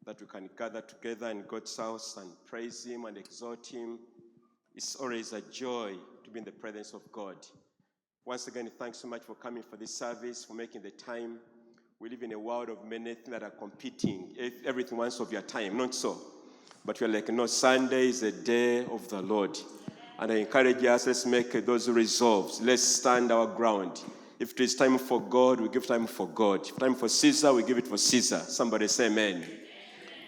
that we can gather together in God's house and praise Him and exalt Him. It's always a joy to be in the presence of God. Once again, thanks so much for coming for this service, for making the time. We live in a world of many things that are competing. Everything wants of your time, not so. But we're like, no, Sunday is the day of the Lord. And I encourage us, let's make those resolves. Let's stand our ground. If it is time for God, we give time for God. If time for Caesar, we give it for Caesar. Somebody say amen.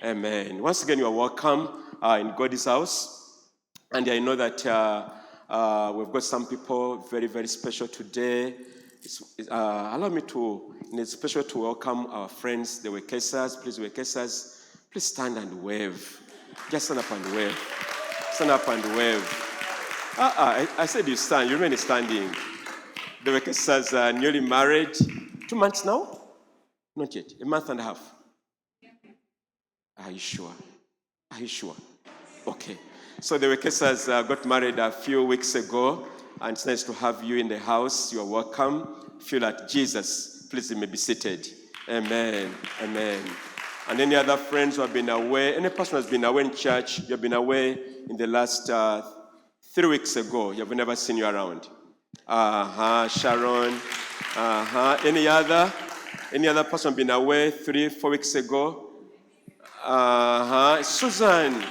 Amen. Once again, you are welcome in God's house. And I know that we've got some people very, very special today. Allow me to, it's special to welcome our friends, the Wekesas. Please, Wekesas, please stand and wave. Just stand up and wave. Stand up and wave. I said you stand. You remain standing. The Wekesas are newly married. 2 months now? Not yet. A month and a half. Are you sure? Are you sure? Okay. So the Wekesas got married a few weeks ago, and it's nice to have you in the house. You are welcome. Feel at Jesus. Please, you may be seated. Amen. Amen. And any other friends who have been away, any person who has been away in church, you have been away in the last 3 weeks ago, you have never seen you around. Sharon. Any other person been away 3-4 weeks ago? Susan.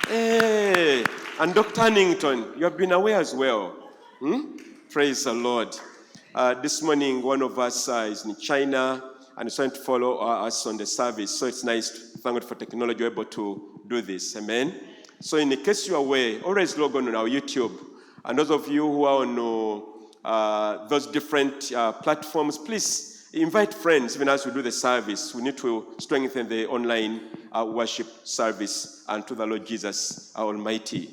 Hey. And Dr. Hannington, you have been away as well. Praise the Lord. This morning, one of us is in China and is trying to follow us on the service. So it's nice, thank God for technology, we're able to do this. Amen. So in case you're away, always log on our YouTube. And those of you who are on those different platforms, please invite friends even as we do the service. We need to strengthen the online worship service unto the Lord Jesus, our Almighty.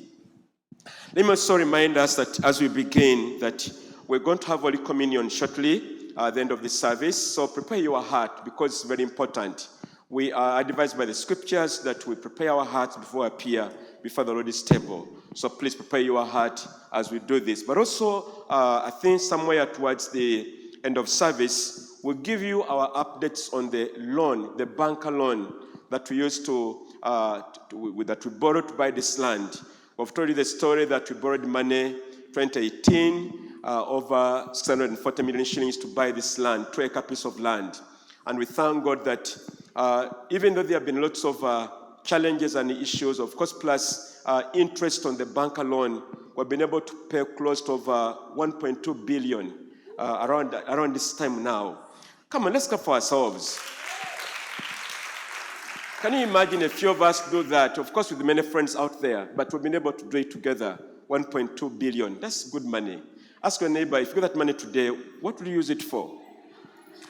Let me also remind us that as we begin, that we're going to have Holy Communion shortly at the end of this service. So prepare your heart because it's very important. We are advised by the scriptures that we prepare our hearts before we appear before the Lord's table. So please prepare your heart as we do this. But also, I think somewhere towards the end of service, we'll give you our updates on the loan, the banker loan that we used that we borrowed to buy this land. We've told you the story that we borrowed money 2018, over 640 million shillings to buy this land, 2-acre piece of land. And we thank God that even though there have been lots of challenges and issues, of course, plus interest on the banker loan, we've been able to pay close to over 1.2 billion around this time now. Come on, let's clap for ourselves. Can you imagine a few of us do that? Of course, with many friends out there, but we've been able to do it together, 1.2 billion. That's good money. Ask your neighbor, if you get that money today, what will you use it for?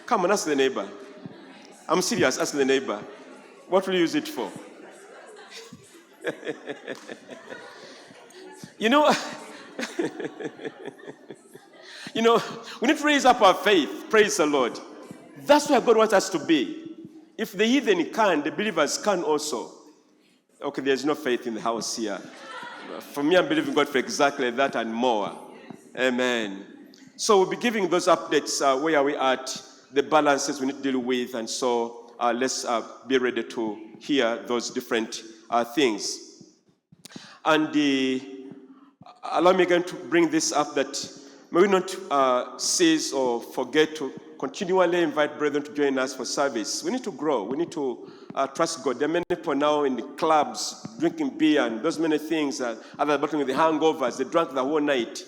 Come on, ask the neighbor. I'm serious, ask the neighbor. What will you use it for? You know, we need to raise up our faith. Praise the Lord. That's where God wants us to be. If the heathen can, the believers can also. Okay, there's no faith in the house here. For me, I'm believing God for exactly that and more. Amen. So we'll be giving those updates. Where are we at? The balances we need to deal with. And so let's be ready to hear those different things. And allow me again to bring this up that may we not cease or forget to continually invite brethren to join us for service. We need to grow. We need to trust God. There are many people now in the clubs drinking beer and those many things. Others battling with the hangovers. They drank the whole night,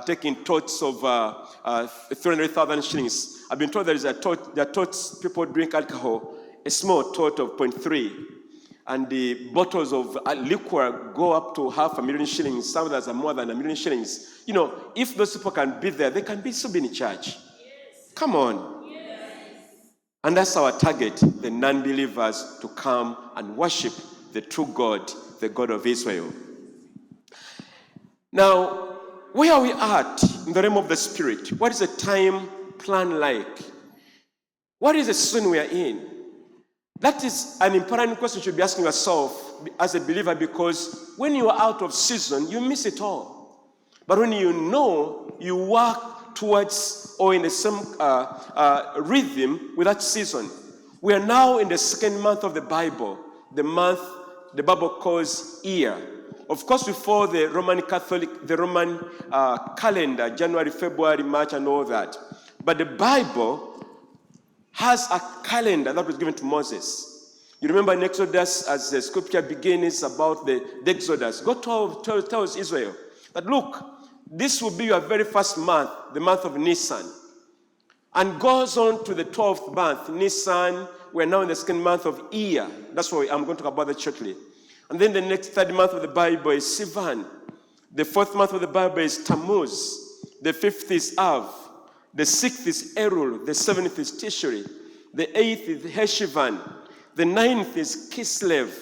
taking totes of 300,000 shillings. I've been told there are totes people drink alcohol, a small tot of 0.3. And the bottles of liquor go up to 500,000 shillings. Some others are more than 1 million shillings. If those people can be there, they can still be in church. Yes. Come on. Yes. And that's our target, the non-believers to come and worship the true God, the God of Israel. Now, where are we at in the realm of the Spirit? What is the time plan like? What is the season we are in? That is an important question you should be asking yourself as a believer, because when you are out of season, you miss it all. But when you know, you work towards or in the same rhythm with that season. We are now in the second month of the Bible. the month the Bible calls IYAR. Of course, we follow the Roman calendar, January, February, March, and all that. But the Bible has a calendar that was given to Moses. You remember in Exodus, as the scripture begins about the Exodus, God tells Israel that, look, this will be your very first month, the month of Nisan. And goes on to the 12th month, Nisan. We're now in the second month of IYAR. That's why I'm going to talk about that shortly. And then the next third month of the Bible is Sivan. The fourth month of the Bible is Tammuz. The fifth is Av. The sixth is Elul. The seventh is Tishri. The eighth is Heshivan. The ninth is Kislev.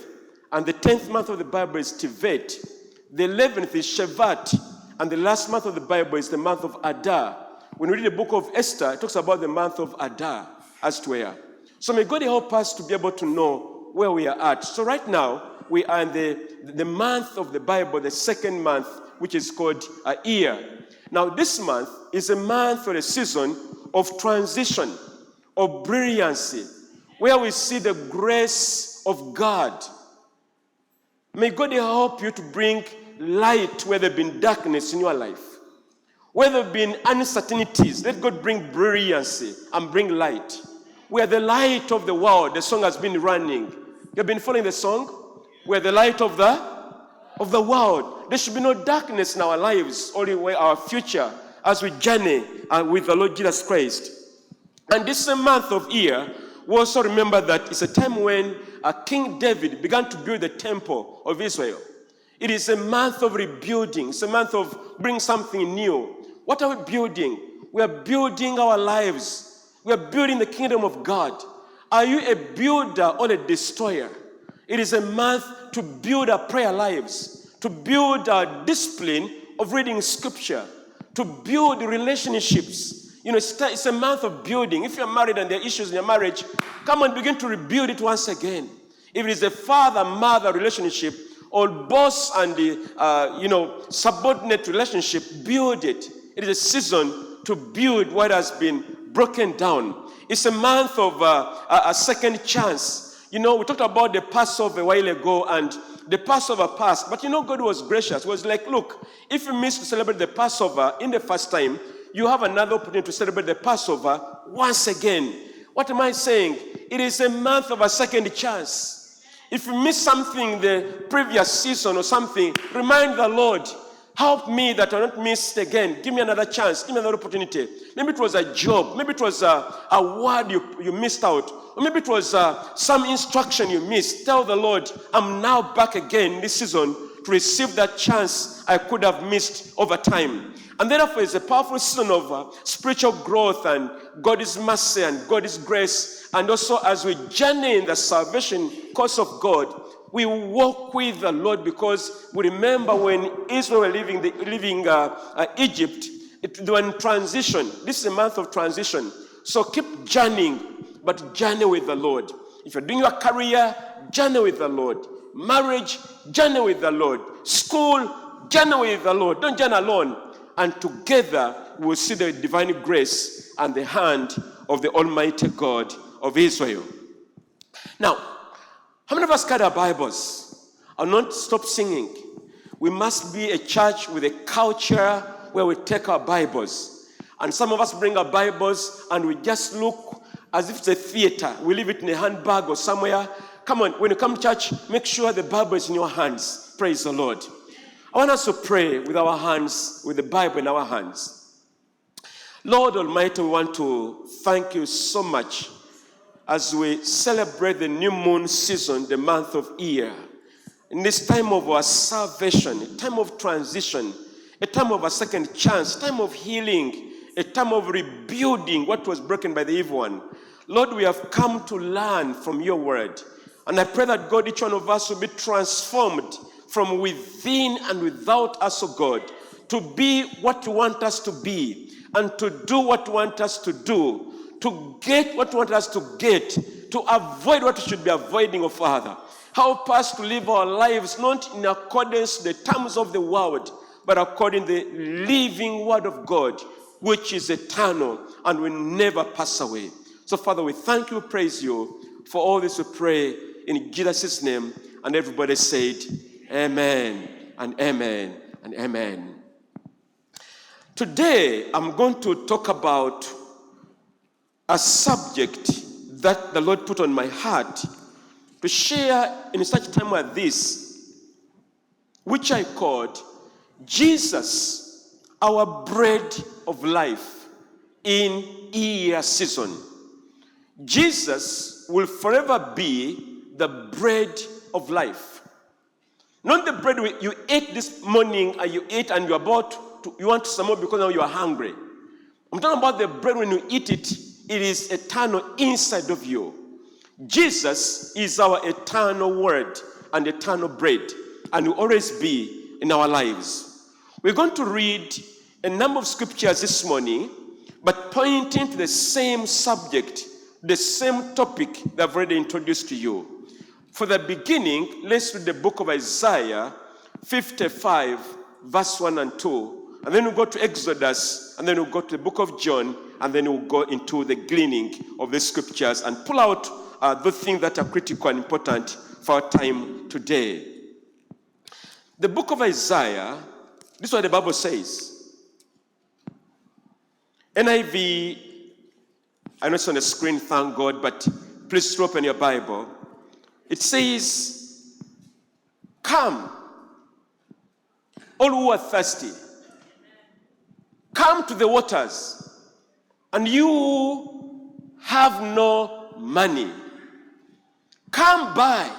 And the 10th month of the Bible is Tevet. The 11th is Shevat. And the last month of the Bible is the month of Adar. When we read the book of Esther, it talks about the month of Adar as to where. So may God help us to be able to know where we are at. So right now, we are in the month of the Bible, the second month, which is called IYAR. Now this month is a month or a season of transition, of brilliancy, where we see the grace of God. May God help you to bring light where there have been darkness in your life. Where there have been uncertainties, let God bring brilliancy and bring light. We are the light of the world. The song has been running. You have been following the song? We are the light of the world. There should be no darkness in our lives, only our future as we journey with the Lord Jesus Christ. And this month of IYAR, we also remember that it's a time when King David began to build the temple of Israel. It is a month of rebuilding. It's a month of bringing something new. What are we building? We are building our lives. We are building the kingdom of God. Are you a builder or a destroyer? It is a month to build our prayer lives, to build our discipline of reading scripture, to build relationships. You know, it's a month of building. If you're married and there are issues in your marriage, come and begin to rebuild it once again. If it is a father-mother relationship, or boss and the subordinate relationship, build it. It is a season to build what has been broken down. It's a month of a second chance. You know, we talked about the Passover a while ago, and the Passover passed. But you know, God was gracious. He was like, look, if you miss to celebrate the Passover in the first time, you have another opportunity to celebrate the Passover once again. What am I saying? It is a month of a second chance. If you miss something the previous season or something, remind the Lord, help me that I don't miss it again. Give me another chance. Give me another opportunity. Maybe it was a job. Maybe it was a word you missed out. Or maybe it was some instruction you missed. Tell the Lord, I'm now back again this season to receive that chance I could have missed over time. And therefore, it's a powerful season of spiritual growth and God's mercy and God's grace. And also, as we journey in the salvation course of God, we walk with the Lord, because we remember when Israel were leaving Egypt, they were in transition. This is a month of transition. So keep journeying, but journey with the Lord. If you're doing your career, journey with the Lord. Marriage, journey with the Lord. School, journey with the Lord. Don't journey alone. And together we will see the divine grace and the hand of the Almighty God of Israel. Now, how many of us carry our Bibles? I'll not stop singing. We must be a church with a culture where we take our Bibles. And some of us bring our Bibles and we just look as if it's a theater. We leave it in a handbag or somewhere. Come on, when you come to church, make sure the Bible is in your hands. Praise the Lord. I want us to pray with our hands, with the Bible in our hands. Lord Almighty, we want to thank you so much as we celebrate the new moon season, the month of IYAR. In this time of our salvation, a time of transition, a time of a second chance, a time of healing, a time of rebuilding what was broken by the evil one. Lord, we have come to learn from your word. And I pray that God, each one of us will be transformed from within and without us, oh God, to be what you want us to be, and to do what you want us to do, to get what you want us to get, to avoid what we should be avoiding, oh Father. Help us to live our lives not in accordance to the terms of the world, but according to the living word of God, which is eternal and will never pass away. So Father, we thank you, praise you. For all this we pray in Jesus' name. And everybody said, amen and amen and amen. Today, I'm going to talk about a subject that the Lord put on my heart to share in such a time as this, which I called Jesus, our bread of life in IYAR season. Jesus will forever be the bread of life. Not the bread you ate this morning and you ate and you want some more because now you are hungry. I'm talking about the bread when you eat it, it is eternal inside of you. Jesus is our eternal word and eternal bread, and will always be in our lives. We're going to read a number of scriptures this morning, but pointing to the same subject, the same topic that I've already introduced to you. For the beginning, let's read the book of Isaiah 55, verse 1 and 2. And then we'll go to Exodus, and then we'll go to the book of John, and then we'll go into the gleaning of the scriptures and pull out the things that are critical and important for our time today. The book of Isaiah, this is what the Bible says. NIV, I know it's on the screen, thank God, but please open your Bible. It says, come, all who are thirsty, come to the waters, and you who have no money, come buy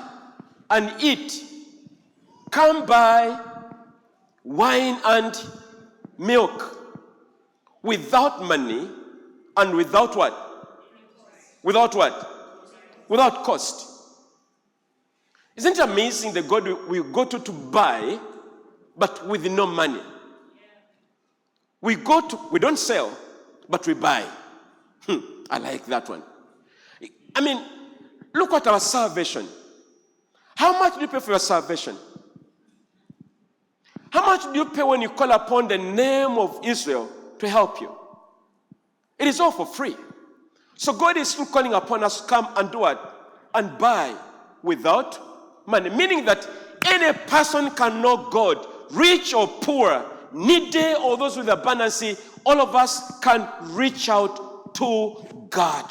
and eat. Come buy wine and milk without money and without what? Without what? Without cost. Isn't it amazing the God we go to buy, but with no money? We don't sell, but we buy. I like that one. I mean, look at our salvation. How much do you pay for your salvation? How much do you pay when you call upon the name of Israel to help you? It is all for free. So God is still calling upon us to come and do what? And buy without money. Meaning that any person can know God, rich or poor, needy or those with abundance, all of us can reach out to God.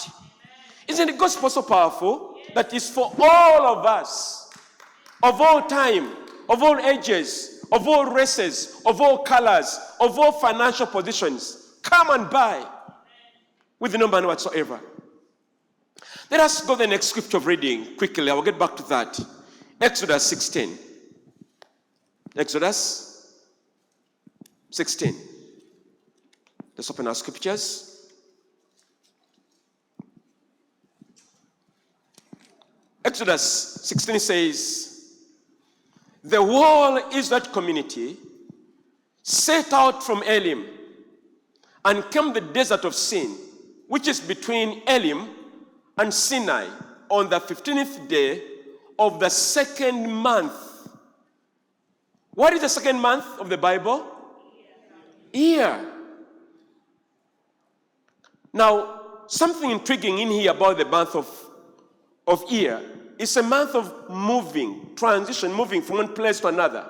Isn't the gospel so powerful that it's for all of us, of all time, of all ages, of all races, of all colors, of all financial positions? Come and buy with no money whatsoever. Let us go to the next scripture of reading quickly. I will get back to that. Exodus 16. Exodus 16. Let's open our scriptures. Exodus 16 says, the whole Israelite community set out from Elim and came to the desert of Sin, which is between Elim and Sinai, on the 15th day of the second month. What is the second month of the Bible? IYAR. Now, something intriguing in here about the month of IYAR. It's a month of moving, transition, moving from one place to another.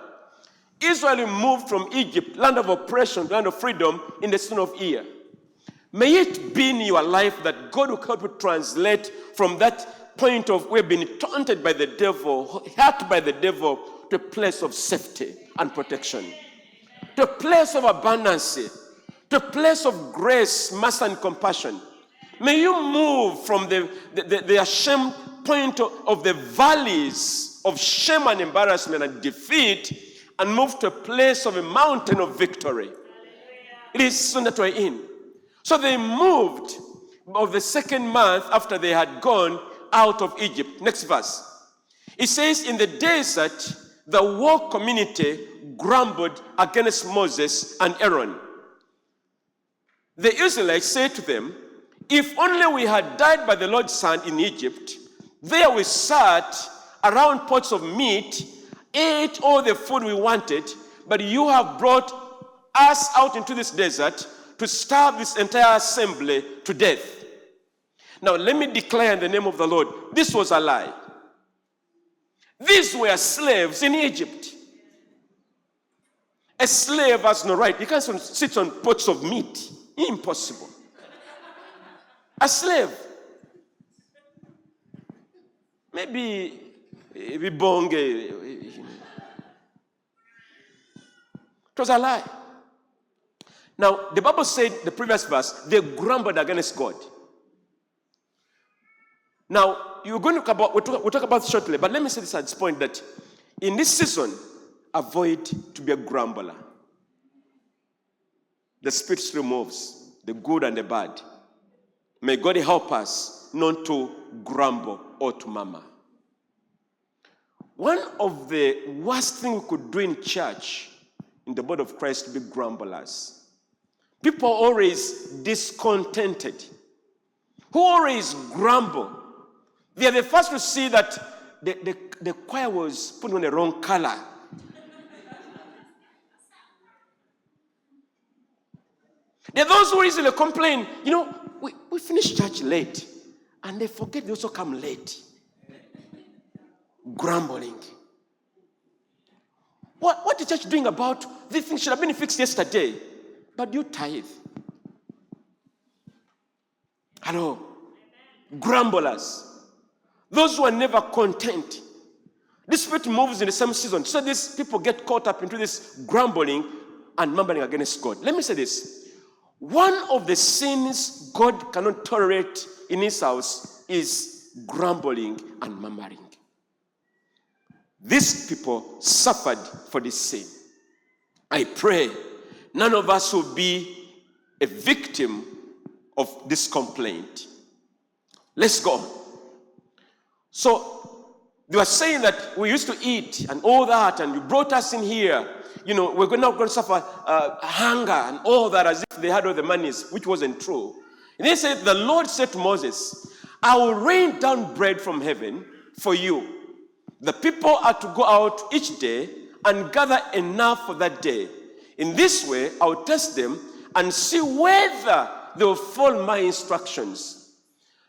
Israel moved from Egypt, land of oppression, land of freedom, in the season of IYAR. May it be in your life that God will help you translate from that point of we've been taunted by the devil, hurt by the devil, to a place of safety and protection, to a place of abundance, to a place of grace, mercy, and compassion. May you move from the ashamed point of the valleys of shame and embarrassment and defeat and move to a place of a mountain of victory. It is soon that we're in. So they moved of the second month after they had gone out of Egypt. Next verse. It says, in the desert, the whole community grumbled against Moses and Aaron. The Israelites said to them, if only we had died by the Lord's hand in Egypt, there we sat around pots of meat, ate all the food we wanted, but you have brought us out into this desert to starve this entire assembly to death. Now, let me declare in the name of the Lord, this was a lie. These were slaves in Egypt. A slave has no right. He can't sit on pots of meat. Impossible. A slave. Maybe Bibonge. It was a lie. Now, the Bible said, the previous verse, they grumbled against God. Now, we'll talk about it shortly, but let me say this at this point, that in this season, avoid to be a grumbler. The Spirit still moves, the good and the bad. May God help us not to grumble or to murmur. One of the worst things we could do in church, in the body of Christ, to be grumblers. People always discontented, who always grumble. They are the first to see that the choir was put on the wrong color. There are those who easily complain, we finish church late, and they forget they also come late. Grumbling. What the church doing about this thing should have been fixed yesterday, but you tithe. Hello. Grumblers. Those who are never content. This Spirit moves in the same season. So these people get caught up into this grumbling and murmuring against God. Let me say this. One of the sins God cannot tolerate in his house is grumbling and murmuring. These people suffered for this sin. I pray none of us will be a victim of this complaint. Let's go. So they were saying that we used to eat and all that, and you brought us in here. We're not going to suffer hunger and all that, as if they had all the monies, which wasn't true. And they said, the Lord said to Moses, I will rain down bread from heaven for you. The people are to go out each day and gather enough for that day. In this way, I will test them and see whether they will follow my instructions.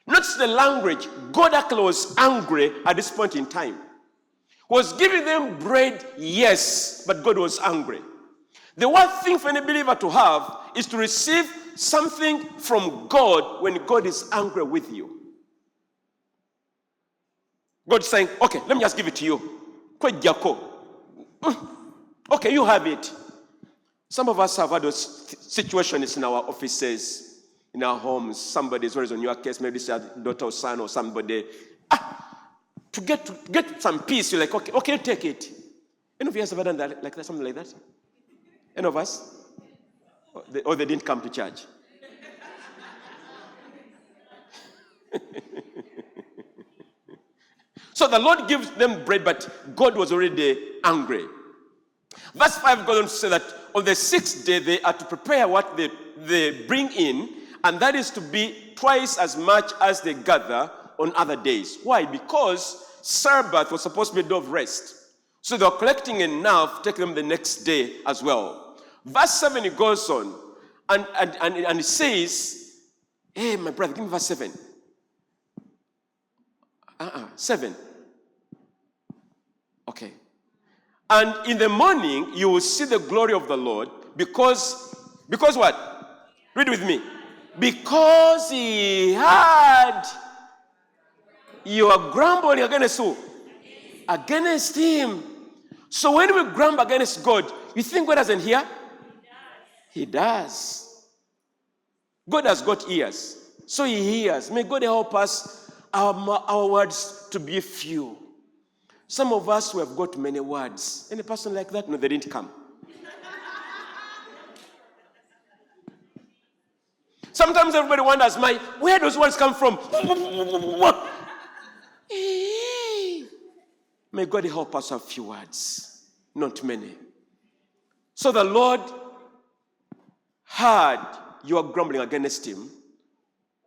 Notice the language. God actually was angry at this point in time. He was giving them bread, yes, but God was angry. The worst thing for any believer to have is to receive something from God when God is angry with you. God is saying, okay, let me just give it to you. Okay, you have it. Some of us have had those situations in our offices, in our homes. Somebody is always on your case, maybe it's a daughter or son or somebody. To get some peace, you're like, okay, take it. Any of you have ever done that, like that, something like that? Any of us? Or they didn't come to church? So the Lord gives them bread, but God was already angry. Verse 5 goes on to say that on the 6th day, they are to prepare what they bring in, and that is to be twice as much as they gather on other days. Why? Because Sabbath was supposed to be a day of rest. So they were collecting enough to take them the next day as well. Verse 7, it goes on, and it says, hey, my brother, give me verse 7. 7. Okay. And in the morning, you will see the glory of the Lord, because what? Read with me. Because he heard you are grumbling against who? Against him. So when we grumble against God, you think God doesn't hear? He does. God has got ears, so he hears. May God help us, our words to be few. Some of us who have got many words. Any person like that? No, they didn't come. Sometimes everybody wonders, where those words come from? May God help us have few words, not many. So the Lord heard you are grumbling against him.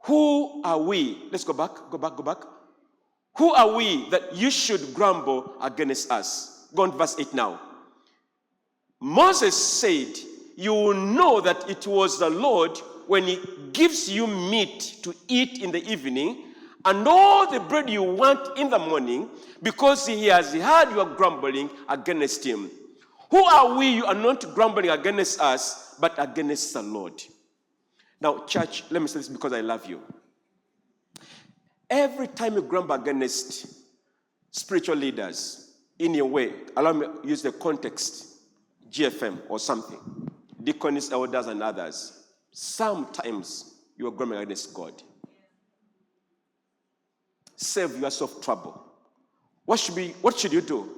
Who are we? Let's go back. Who are we that you should grumble against us? Go on to verse 8 now. Moses said, you will know that it was the Lord when he gives you meat to eat in the evening and all the bread you want in the morning, because he has heard you are grumbling against him. Who are we? You are not grumbling against us, but against the Lord. Now, church, let me say this because I love you. Every time you grumble against spiritual leaders, in your way, allow me to use the context, GFM or something, deacons, elders, and others, sometimes you are grumbling against God. Save yourself trouble. What should you do?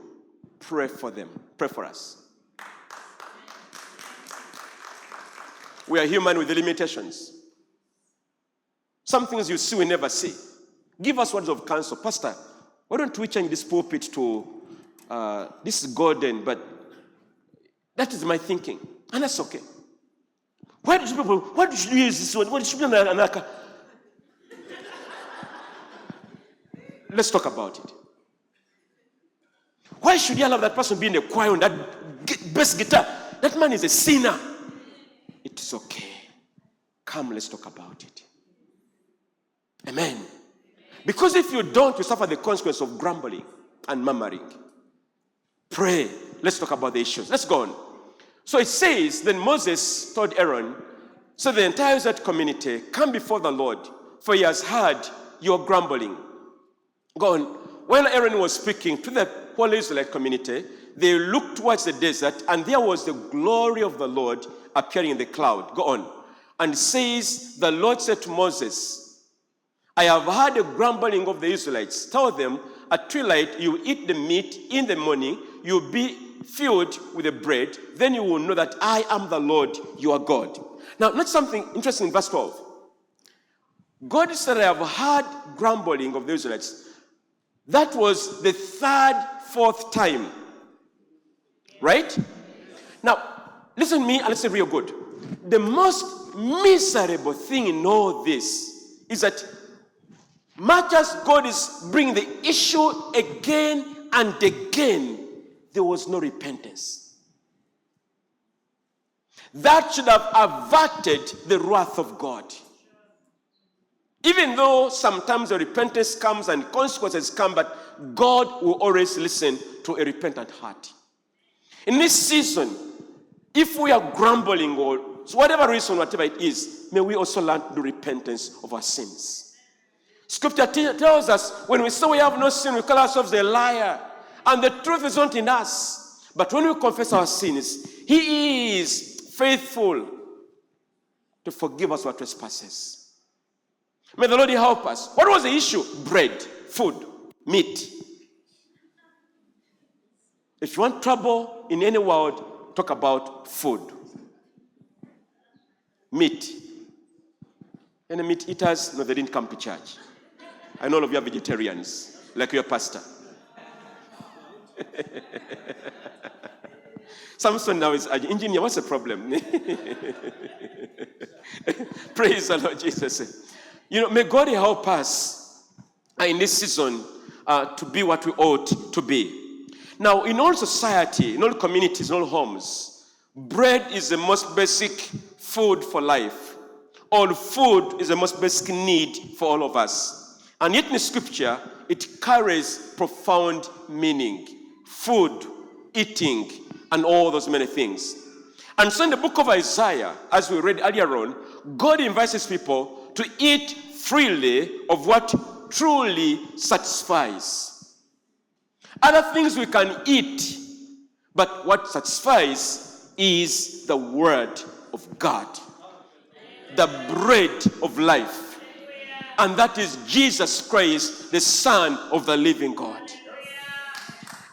Pray for them. Pray for us. We are human with limitations. Some things you see, we never see. Give us words of counsel. Pastor, why don't we change this pulpit to, this is golden, but that is my thinking. And that's okay. Why do you use this one? Why should you use another? Let's talk about it. Why should you allow that person be in the choir on that bass guitar? That man is a sinner. It's okay. Come, let's talk about it. Amen. Because if you don't, you suffer the consequence of grumbling and murmuring. Pray. Let's talk about the issues. Let's go on. So it says, then Moses told Aaron, so the entire Israelite community, come before the Lord, for he has heard your grumbling. Go on. When Aaron was speaking to the whole Israelite community, they looked towards the desert, and there was the glory of the Lord appearing in the cloud. Go on. And it says, the Lord said to Moses, I have heard the grumbling of the Israelites. Tell them, at twilight you eat the meat, in the morning you will be filled with the bread. Then you will know that I am the Lord, your God. Now, not something interesting in verse 12. God said, I have heard grumbling of the Israelites. That was the third, fourth time. Right? Now, listen to me and listen real good. The most miserable thing in all this is that much as God is bringing the issue again and again, there was no repentance. That should have averted the wrath of God. Even though sometimes the repentance comes and consequences come, but God will always listen to a repentant heart. In this season, if we are grumbling or whatever reason, whatever it is, may we also learn the repentance of our sins. Scripture tells us when we say we have no sin, we call ourselves a liar. And the truth is not in us. But when we confess our sins, he is faithful to forgive us our trespasses. May the Lord help us. What was the issue? Bread, food, meat. If you want trouble in any world, talk about food. Meat. Any meat eaters? No, they didn't come to church. I know all of you are vegetarians, like your pastor. Samson now is an engineer. What's the problem? Praise the Lord Jesus. You know, may God help us in this season to be what we ought to be. Now, in all society, in all communities, in all homes, bread is the most basic food for life. All food is the most basic need for all of us. And yet in the scripture, it carries profound meaning. Food, eating, and all those many things. And so in the book of Isaiah, as we read earlier on, God invites his people to eat freely of what truly satisfies. Other things we can eat, but what satisfies is the word of God. The bread of life. And that is Jesus Christ, the Son of the living God.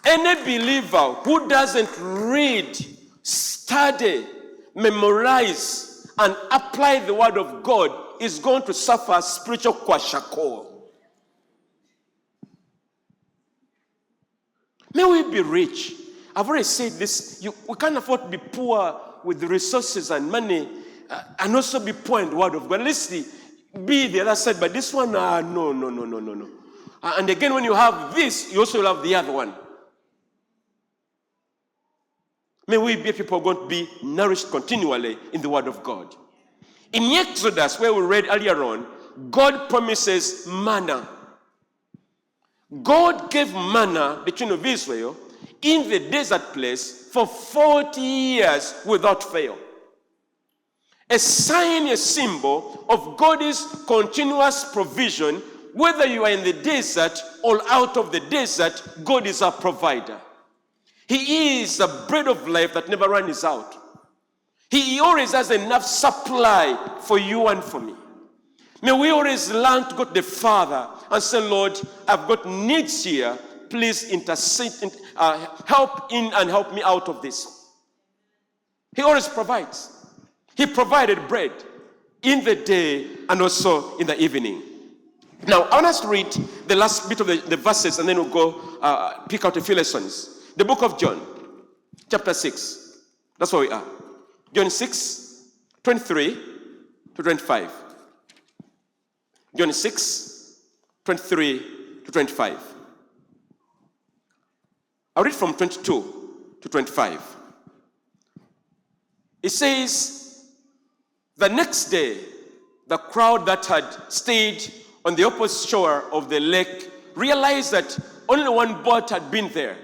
Any believer who doesn't read, study, memorize, and apply the word of God is going to suffer spiritual kwashako. May we be rich. I've already said this. We can't afford to be poor with the resources and money and also be poor in the word of God. At least be the other side. But this one, no. And again, when you have this, you also will have the other one. May we be people going to be nourished continually in the word of God. In Exodus, where we read earlier on, God promises manna God gave manna, the children of Israel, in the desert place for 40 years without fail. A sign, a symbol of God's continuous provision, whether you are in the desert or out of the desert, God is our provider. He is the bread of life that never runs out. He always has enough supply for you and for me. May we always learn to go to the Father and say, Lord, I've got needs here. Please intercede, help in and help me out of this. He always provides. He provided bread in the day and also in the evening. Now, I want us to read the last bit of the verses, and then we'll go pick out a few lessons. The book of John, chapter 6. That's where we are. John 6, 23 to 25. John 6, 23 to 25. I'll read from 22 to 25. It says, the next day, the crowd that had stayed on the opposite shore of the lake realized that only one boat had been there,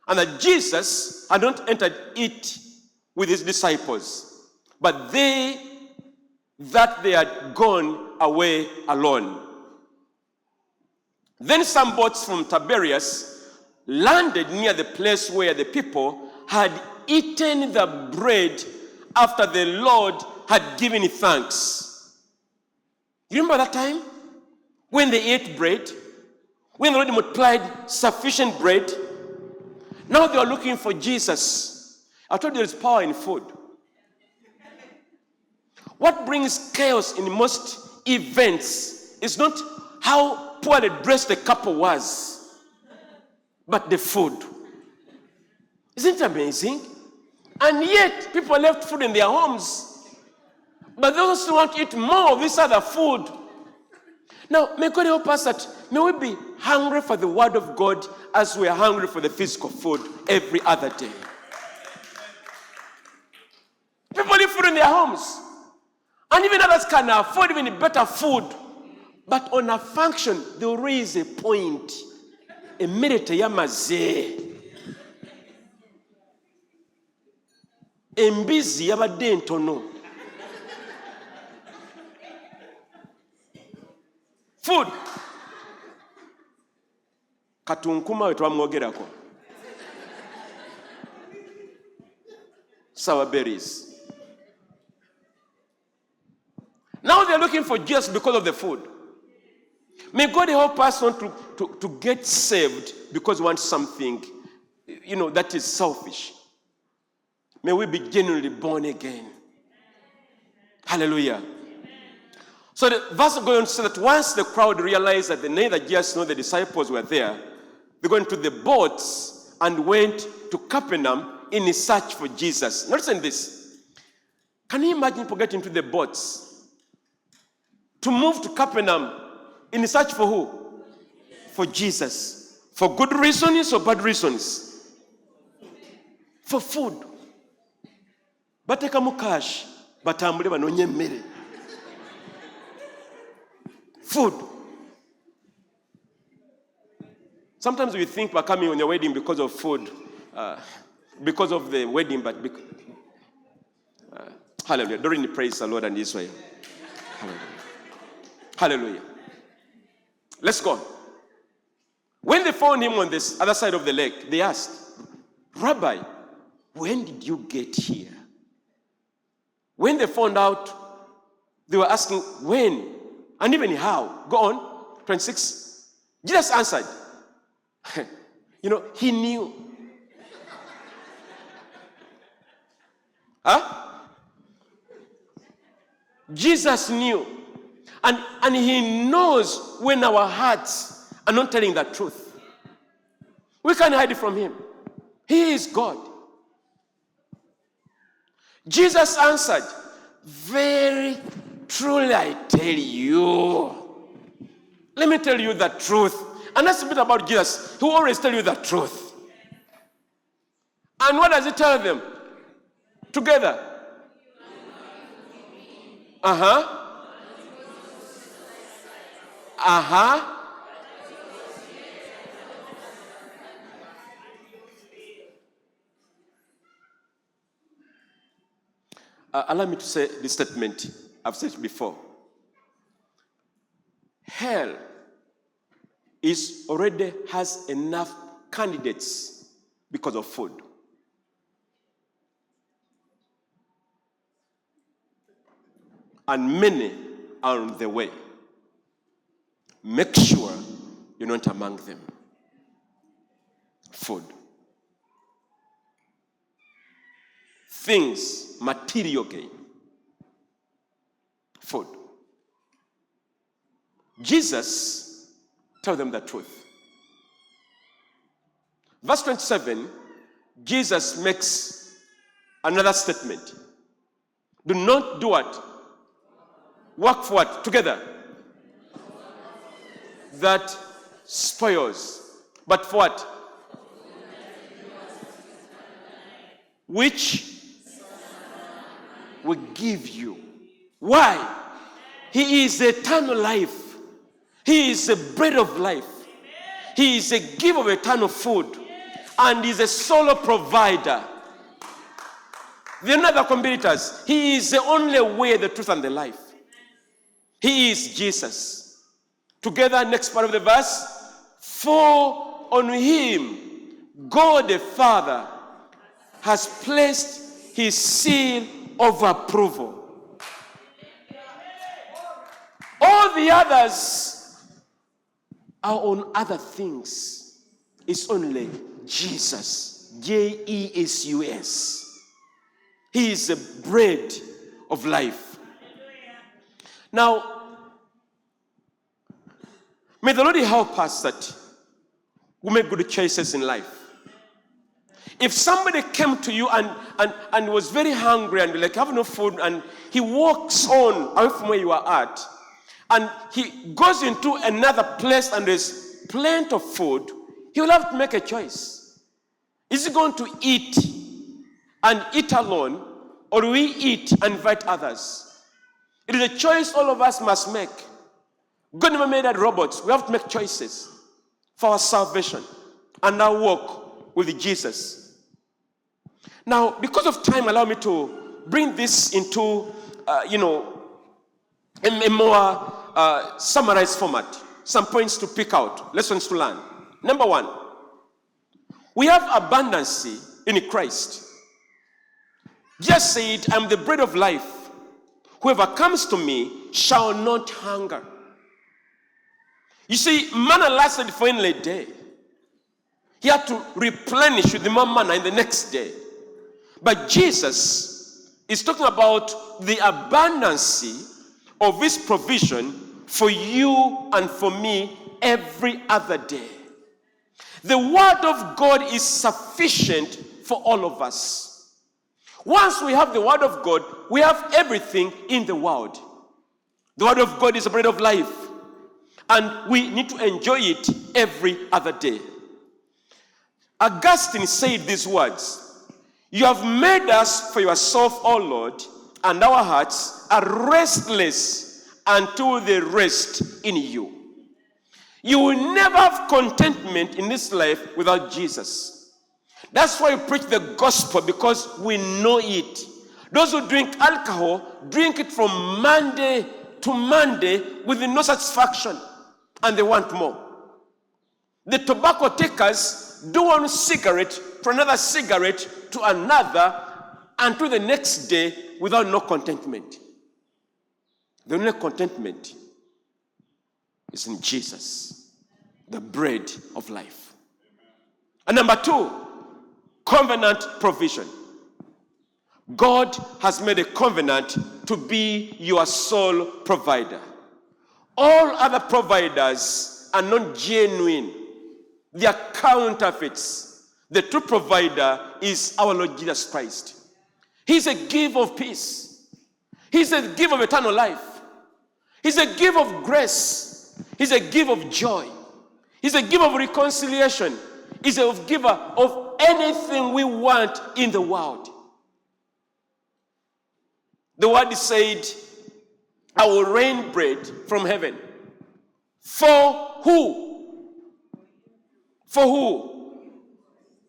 and that Jesus had not entered it with his disciples, but they had gone away alone. Then some boats from Tiberias landed near the place where the people had eaten the bread after the Lord had given thanks. You remember that time? When they ate bread? When the Lord multiplied sufficient bread? Now they are looking for Jesus. I told you there is power in food. What brings chaos in most events is not how poorly dressed the couple was, but the food. Isn't it amazing? And yet, people left food in their homes, but they also want to eat more of this other food. Now, may God help us that may we be hungry for the word of God as we are hungry for the physical food every other day. People leave food in their homes. And even others can afford even better food. But on a function, there is a point. A minute yamaze. Embizi yabadde ntono. Food. Katunkuma we twamwogerako. Sour berries. Now they're looking for Jesus because of the food. May God help us not to get saved because we want something, that is selfish. May we be genuinely born again. Hallelujah. So the verse goes on to say that once the crowd realized that neither Jesus nor the disciples were there, they got into the boats and went to Capernaum in search for Jesus. Notice this. Can you imagine people getting into the boats to move to Capernaum in search for who? For Jesus. For good reasons or bad reasons? For food. Bateka mu cash, batambule banonye mmere. Food. Sometimes we think we're coming on your wedding because of food, because of the wedding, but hallelujah. During the praise the Lord and Israel. Hallelujah. Hallelujah. Let's go. When they found him on this other side of the lake, they asked, Rabbi, when did you get here? When they found out, they were asking when and even how. Go on. 26. Jesus answered. He knew. Jesus knew. And he knows when our hearts are not telling the truth. We can't hide it from him. He is God. Jesus answered, very truly I tell you. Let me tell you the truth. And that's a bit about Jesus. He will always tell you the truth. And what does he tell them? Together. Allow me to say this statement. I've said it before. Hell already has enough candidates because of food. And many are on the way. Make sure you're not among them. Food. Things, material gain. Food. Jesus told them the truth. Verse 27, Jesus makes another statement. Do not do what? Work for what? Together. That spoils. But for what? Which will give you. Why? He is eternal life. He is the bread of life. He is a giver of eternal food. And he is a solo provider. There are no other competitors. He is the only way, the truth, and the life. He is Jesus. Together, next part of the verse. For on him, God the Father has placed his seal of approval. All the others are on other things. It's only Jesus. Jesus. He is the bread of life. Now, may the Lord help us that we make good choices in life. If somebody came to you and was very hungry and like have no food, and he walks on away from where you are at, and he goes into another place and there's plenty of food, he will have to make a choice. Is he going to eat and eat alone, or do we eat and invite others? It is a choice all of us must make. God never made us robots. We have to make choices for our salvation and our walk with Jesus. Now, because of time, allow me to bring this into, a more summarized format. Some points to pick out, lessons to learn. Number one, we have abundance in Christ. Jesus said, I'm the bread of life. Whoever comes to me shall not hunger. You see, manna lasted for only a day. He had to replenish with the more manna in the next day. But Jesus is talking about the abundance of his provision for you and for me every other day. The word of God is sufficient for all of us. Once we have the word of God, we have everything in the world. The word of God is the bread of life. And we need to enjoy it every other day. Augustine said these words, you have made us for yourself, O Lord, and our hearts are restless until they rest in you. You will never have contentment in this life without Jesus. That's why we preach the gospel, because we know it. Those who drink alcohol, drink it from Monday to Monday with no satisfaction, and they want more. The tobacco takers do one cigarette to another cigarette to another until the next day without no contentment. The only contentment is in Jesus, the bread of life. And number two, covenant provision. God has made a covenant to be your sole provider. All other providers are not genuine. They are counterfeits. The true provider is our Lord Jesus Christ. He's a giver of peace. He's a giver of eternal life. He's a giver of grace. He's a giver of joy. He's a giver of reconciliation. He's a giver of anything we want in the world. The word is said, I will rain bread from heaven. For who? For who?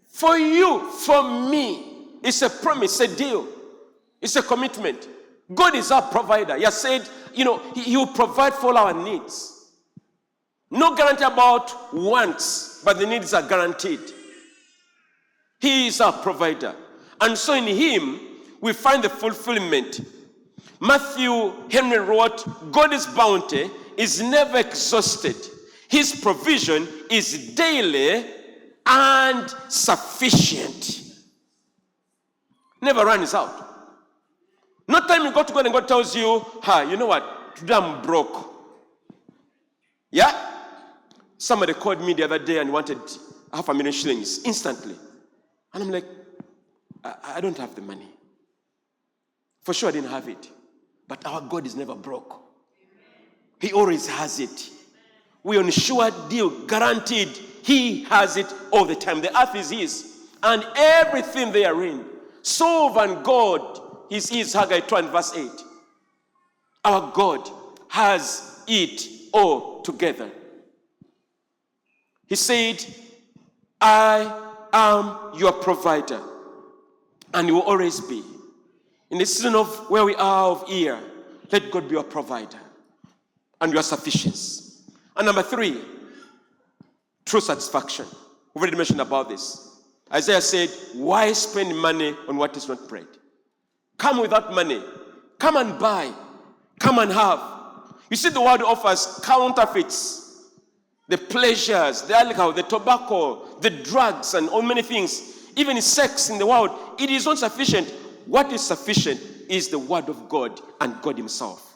For you, for me. It's a promise, a deal. It's a commitment. God is our provider. He has said, he will provide for all our needs. No guarantee about wants, but the needs are guaranteed. He is our provider. And so in him, we find the fulfillment. Matthew Henry wrote, God's bounty is never exhausted. His provision is daily and sufficient. Never runs out. No time you go to God and God tells you, you know what, today I'm broke. Yeah? Somebody called me the other day and wanted 500,000 shillings instantly. And I'm like, I don't have the money. For sure I didn't have it. But our God is never broke. He always has it. We on sure deal, guaranteed. He has it all the time. The earth is his. And everything therein. Sovereign God is his, Haggai 2 and verse 8. Our God has it all together. He said, I am your provider. And you will always be. In the season of where we are of IYAR, let God be your provider and your sufficiency. And number 3, true satisfaction. We've already mentioned about this. Isaiah said, why spend money on what is not bread? Come without money. Come and buy. Come and have. You see, the world offers counterfeits. The pleasures, the alcohol, the tobacco, the drugs, and all many things. Even sex in the world, it is not sufficient. What is sufficient is the word of God and God himself.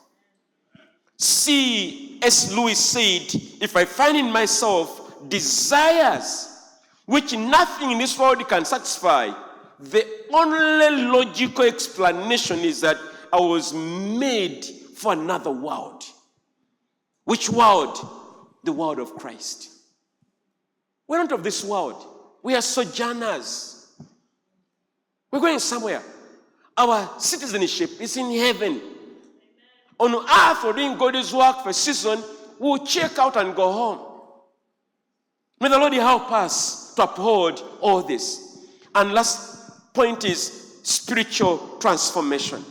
C.S. Lewis said, if I find in myself desires which nothing in this world can satisfy, the only logical explanation is that I was made for another world. Which world? The world of Christ. We're not of this world. We are sojourners. We're going somewhere. Our citizenship is in heaven. On earth, we're doing God's work for a season. We'll check out and go home. May the Lord help us to uphold all this. And last point is spiritual transformation.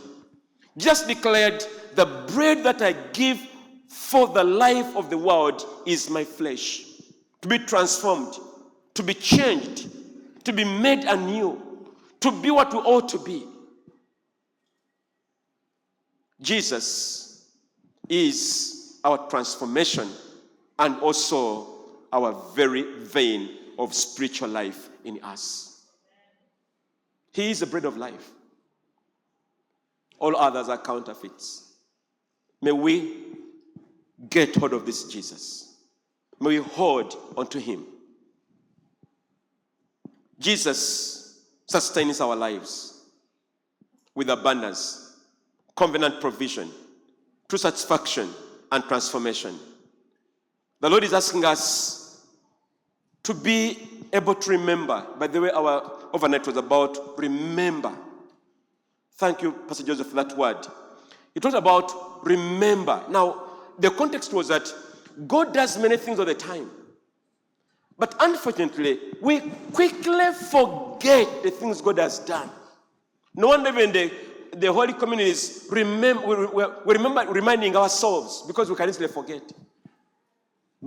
Jesus declared, the bread that I give for the life of the world is my flesh. To be transformed, to be changed, to be made anew, to be what we ought to be. Jesus is our transformation and also our very vein of spiritual life in us. He is the bread of life. All others are counterfeits. May we get hold of this Jesus. May we hold onto him. Jesus sustains our lives with abundance, covenant provision, true satisfaction, and transformation. The Lord is asking us to be able to remember. By the way, our overnight was about remember. Thank you, Pastor Joseph, for that word. He talked about remember. Now, the context was that God does many things all the time. But unfortunately, we quickly forget the things God has done. No wonder even the Holy Communion is reminding ourselves, because we can easily forget.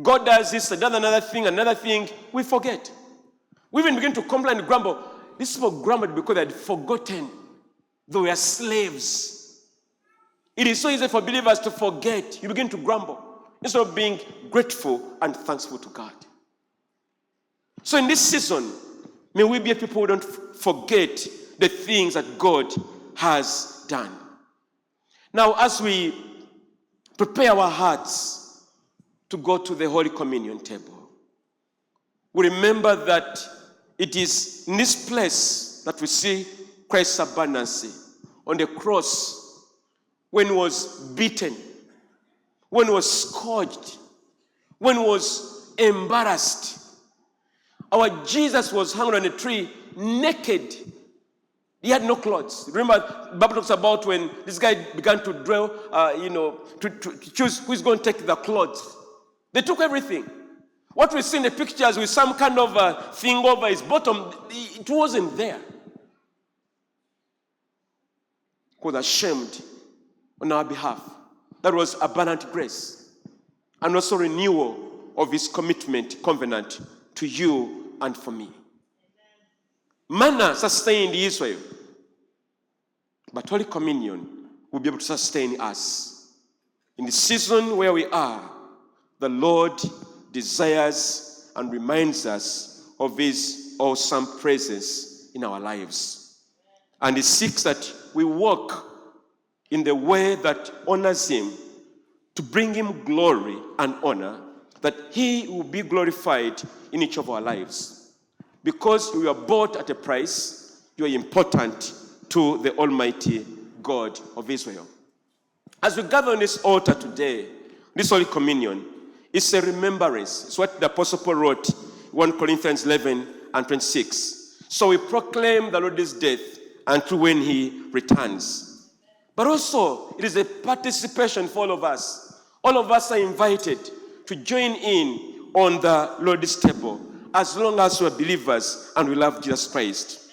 God does this, another thing, we forget. We even begin to complain and grumble. These people grumbled because they had forgotten they were slaves. It is so easy for believers to forget. You begin to grumble instead of being grateful and thankful to God. So in this season, may we be a people who don't forget the things that God has done. Now, as we prepare our hearts to go to the Holy Communion table, we remember that it is in this place that we see Christ's abundance on the cross, when he was beaten, when he was scourged, when he was embarrassed. Our Jesus was hung on a tree naked. He had no clothes. Remember, the Bible talks about when this guy began to dwell, to choose who's going to take the clothes. They took everything. What we see in the pictures with some kind of thing over his bottom, it wasn't there. was ashamed on our behalf. That was abundant grace. And also renewal of his covenant to you and for me. Manna sustained Israel, but Holy Communion will be able to sustain us. In the season where we are, the Lord desires and reminds us of his awesome presence in our lives. And he seeks that we walk in the way that honors him, to bring him glory and honor, that he will be glorified in each of our lives. Because we are bought at a price, you are important to the Almighty God of Israel. As we gather on this altar today, this Holy Communion, it's a remembrance. It's what the Apostle Paul wrote, 1 Corinthians 11 and 26. So we proclaim the Lord's death until when he returns. But also, it is a participation for all of us. All of us are invited to join in on the Lord's table, as long as we are believers and we love Jesus Christ.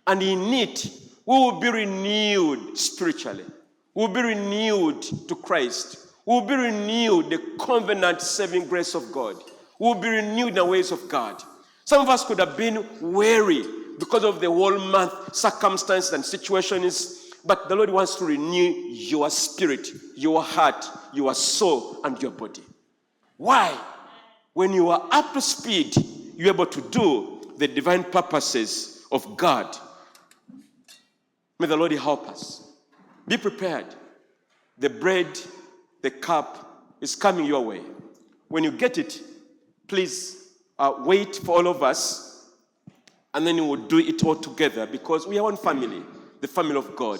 And in it, we will be renewed spiritually. We will be renewed to Christ. We will be renewed the covenant saving grace of God. We will be renewed in the ways of God. Some of us could have been weary because of the whole month circumstances and situations, but the Lord wants to renew your spirit, your heart, your soul, and your body. Why? When you are up to speed, you're able to do the divine purposes of God. May the Lord help us. Be prepared. The bread, the cup is coming your way. When you get it, please wait for all of us, and then we will do it all together, because we are one family, the family of God.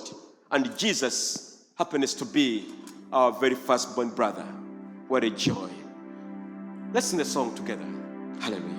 And Jesus happens to be our very firstborn brother. What a joy. Let's sing the song together. Hallelujah.